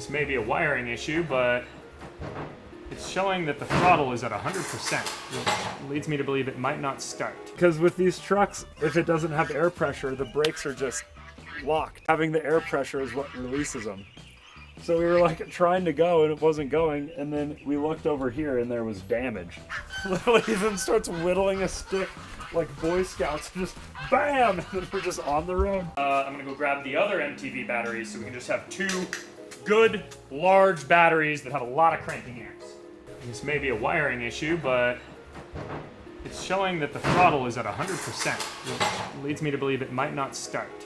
This may be a wiring issue, but it's showing that the throttle is at 100%, which leads me to believe it might not start. Because with these trucks, if it doesn't have air pressure, the brakes are just locked. Having the air pressure is what releases them. So we were like trying to go and it wasn't going, and then we looked over here and there was damage. Literally even starts whittling a stick like Boy Scouts, and just BAM! And then we're just on the road. I'm gonna go grab the other MTV batteries so we can just have two good, large batteries that have a lot of cranking amps. This may be a wiring issue, but it's showing that the throttle is at 100%, which leads me to believe it might not start.